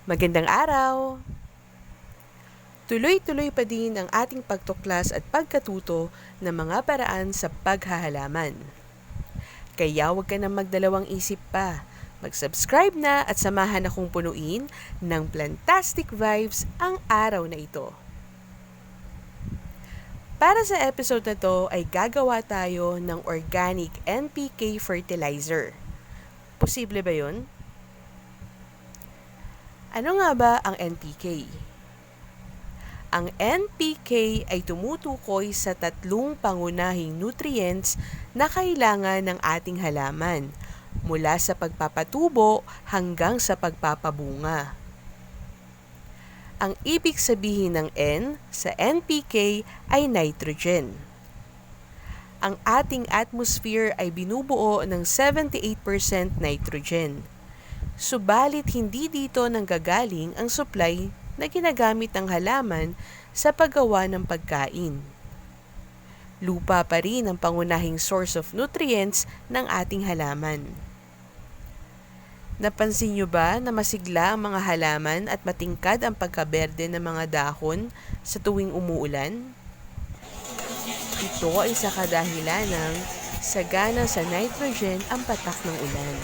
Magandang araw! Tuloy-tuloy pa din ang ating pagtuklas at pagkatuto ng mga paraan sa paghahalaman. Kaya huwag ka nang magdalawang isip pa. Mag-subscribe na at samahan akong punuin ng plantastic vibes ang araw na ito. Para sa episode na to ay gagawa tayo ng organic NPK fertilizer. Posible ba yun? Ano nga ba ang NPK? Ang NPK ay tumutukoy sa tatlong pangunahing nutrients na kailangan ng ating halaman, mula sa pagpapatubo hanggang sa pagpapabunga. Ang ibig sabihin ng N sa NPK ay nitrogen. Ang ating atmosphere ay binubuo ng 78% nitrogen. Subalit hindi dito nanggagaling ang supply na ginagamit ng halaman sa paggawa ng pagkain. Lupa pa rin ang pangunahing source of nutrients ng ating halaman. Napansin niyo ba na masigla ang mga halaman at matingkad ang pagkaberde ng mga dahon sa tuwing umuulan? Ito ay sa kadahilan ng sagana sa nitrogen ang patak ng ulan.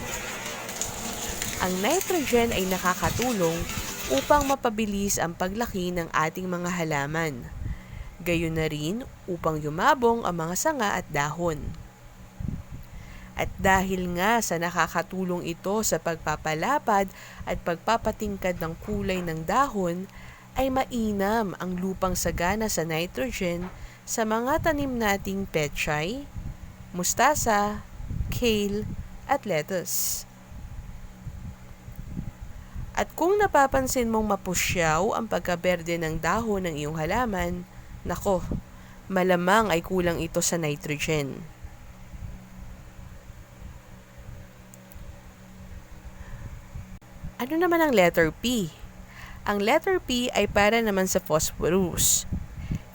Ang nitrogen ay nakakatulong upang mapabilis ang paglaki ng ating mga halaman. Gayon na rin upang yumabong ang mga sanga at dahon. At dahil nga sa nakakatulong ito sa pagpapalapad at pagpapatingkad ng kulay ng dahon, ay mainam ang lupang sagana sa nitrogen sa mga tanim nating pechay, mustasa, kale, at lettuce. At kung napapansin mong mapusyaw ang pagkaberde ng dahon ng iyong halaman, nako, malamang ay kulang ito sa nitrogen. Ano naman ang letter P? Ang letter P ay para naman sa phosphorus.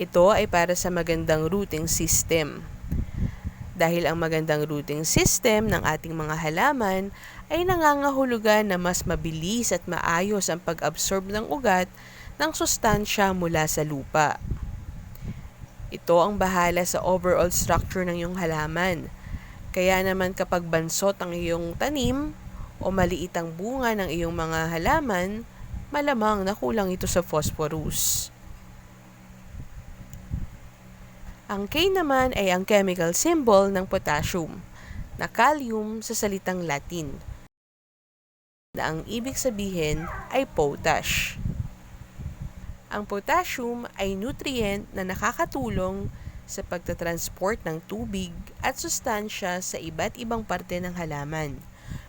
Ito ay para sa magandang rooting system. Dahil ang magandang rooting system ng ating mga halaman ay nangangahulugan na mas mabilis at maayos ang pag-absorb ng ugat ng sustansya mula sa lupa. Ito ang bahala sa overall structure ng iyong halaman. Kaya naman kapag bansot ang iyong tanim o maliit ang bunga ng iyong mga halaman, malamang nakulang ito sa phosphorus. Ang K naman ay ang chemical symbol ng potassium, na kalium sa salitang Latin, na ang ibig sabihin ay potash. Ang potassium ay nutrient na nakakatulong sa pagtatransport ng tubig at sustansya sa iba't ibang parte ng halaman,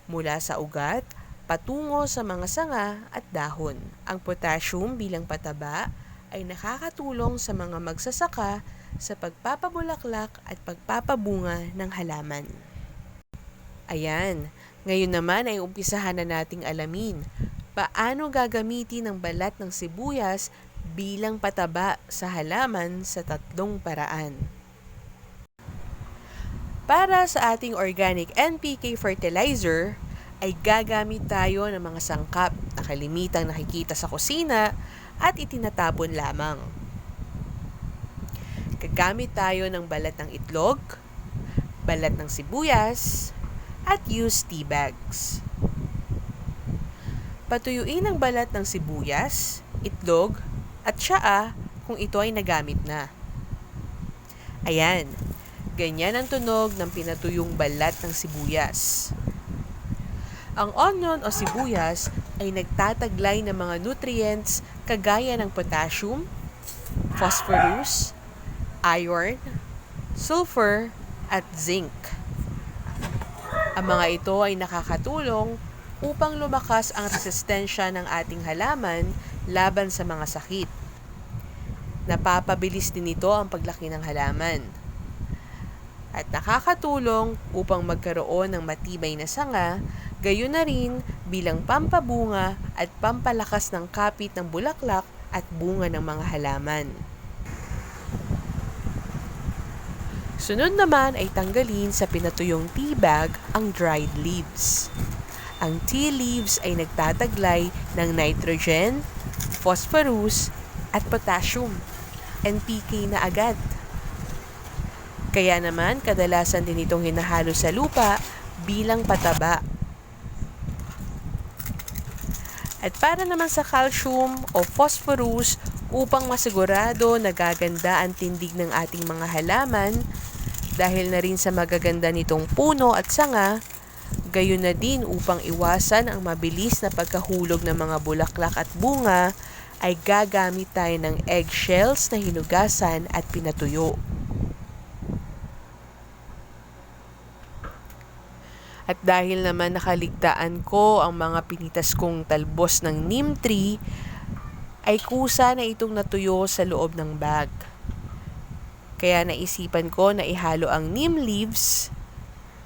mula sa ugat patungo sa mga sanga at dahon. Ang potassium bilang pataba ay nakakatulong sa mga magsasaka sa pagpapabulaklak at pagpapabunga ng halaman. Ayan, ngayon naman ay umpisahan na nating alamin paano gagamitin ang balat ng sibuyas bilang pataba sa halaman sa tatlong paraan. Para sa ating organic NPK fertilizer, ay gagamit tayo ng mga sangkap na kalimitang nakikita sa kusina at itinatapon lamang. Gagamit tayo ng balat ng itlog, balat ng sibuyas, at used tea bags. Patuyuin ang balat ng sibuyas, itlog, at tsaa kung ito ay nagamit na. Ayan, ganyan ang tunog ng pinatuyong balat ng sibuyas. Ang onion o sibuyas ay nagtataglay ng mga nutrients kagaya ng potassium, phosphorus, iron, sulfur, at zinc. Ang mga ito ay nakakatulong upang lumakas ang resistensya ng ating halaman laban sa mga sakit. Napapabilis din ito ang paglaki ng halaman. At nakakatulong upang magkaroon ng matibay na sanga, gayon na rin bilang pampabunga at pampalakas ng kapit ng bulaklak at bunga ng mga halaman. Sunod naman ay tanggalin sa pinatuyong tea bag ang dried leaves. Ang tea leaves ay nagtataglay ng nitrogen, phosphorus, at potassium, NPK na agad. Kaya naman, kadalasan din itong hinahalo sa lupa bilang pataba. At para naman sa calcium o phosphorus, upang masigurado na gaganda ang tindig ng ating mga halaman, dahil na rin sa magaganda nitong puno at sanga, gayon na din upang iwasan ang mabilis na pagkahulog ng mga bulaklak at bunga, ay gagamit tayo ng eggshells na hinugasan at pinatuyo. At dahil naman nakaligtaan ko ang mga pinitas kong talbos ng neem tree, ay kusa na itong natuyo sa loob ng bag. Kaya naisipan ko na ihalo ang neem leaves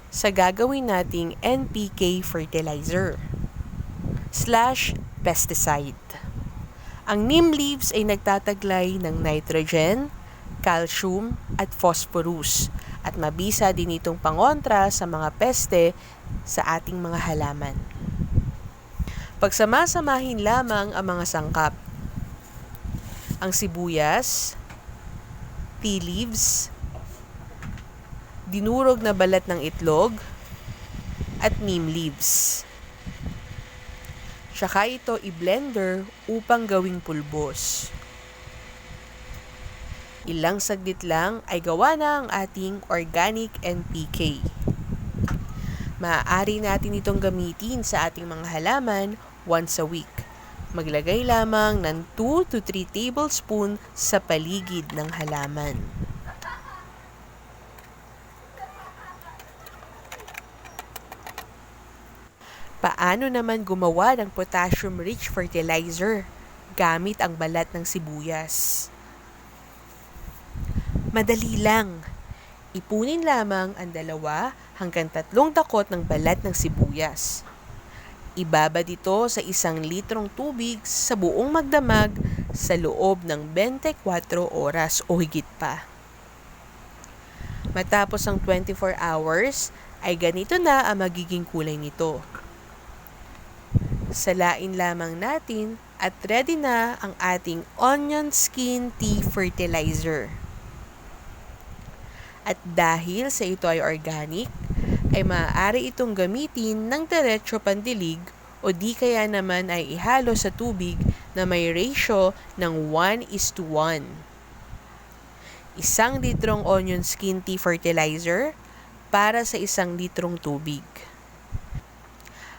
sa gagawin nating NPK fertilizer / pesticide. Ang neem leaves ay nagtataglay ng nitrogen, calcium, at phosphorus, at mabisa din itong pangontra sa mga peste sa ating mga halaman. Pagsamasamahin lamang ang mga sangkap. Ang sibuyas, tea leaves, dinurog na balat ng itlog, at neem leaves. Tsaka ito i-blender upang gawing pulbos. Ilang saglit lang ay gawa na ang ating organic NPK. Maaari natin itong gamitin sa ating mga halaman once a week. Maglagay lamang ng 2 to 3 tablespoon sa paligid ng halaman. Paano naman gumawa ng potassium-rich fertilizer gamit ang balat ng sibuyas? Madali lang. Ipunin lamang ang 2 hanggang 3 takot ng balat ng sibuyas. Ibabad ito sa 1 litrong tubig sa buong magdamag sa loob ng 24 oras o higit pa. Matapos ang 24 hours, ay ganito na ang magiging kulay nito. Salain lamang natin at ready na ang ating onion skin tea fertilizer. At dahil sa ito ay organic, ay maaari itong gamitin ng diretso pandilig o di kaya naman ay ihalo sa tubig na may ratio ng 1:1. 1 litrong onion skin tea fertilizer para sa 1 litrong tubig.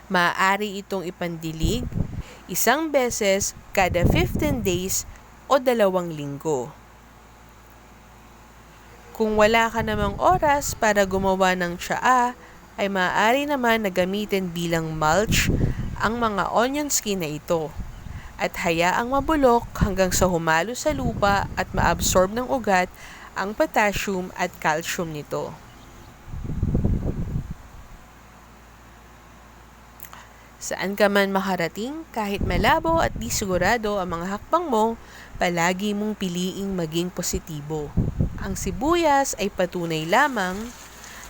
Maaari itong ipandilig 1 beses kada 15 days o 2 linggo. Kung wala ka namang oras para gumawa ng tsaa, ay maaari naman na gamitin bilang mulch ang mga onion skin na ito at hayaang mabulok hanggang sa humalo sa lupa at maabsorb ng ugat ang potassium at calcium nito. Saan ka man makarating, kahit malabo at di sigurado ang mga hakbang mo, palagi mong piliing maging positibo. Ang sibuyas ay patunay lamang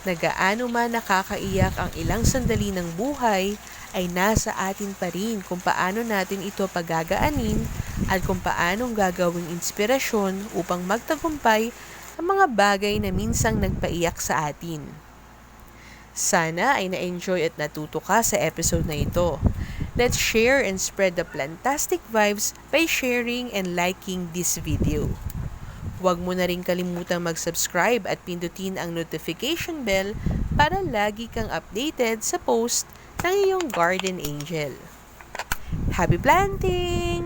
na gaano man nakakaiyak ang ilang sandali ng buhay, ay nasa atin pa rin kung paano natin ito pagagaanin at kung paanong gagawing inspirasyon upang magtagumpay ang mga bagay na minsang nagpaiyak sa atin. Sana ay na-enjoy at natuto ka sa episode na ito. Let's share and spread the plantastic vibes by sharing and liking this video. Huwag mo na rin kalimutang mag-subscribe at pindutin ang notification bell para lagi kang updated sa post ng iyong Garden Angel. Happy planting!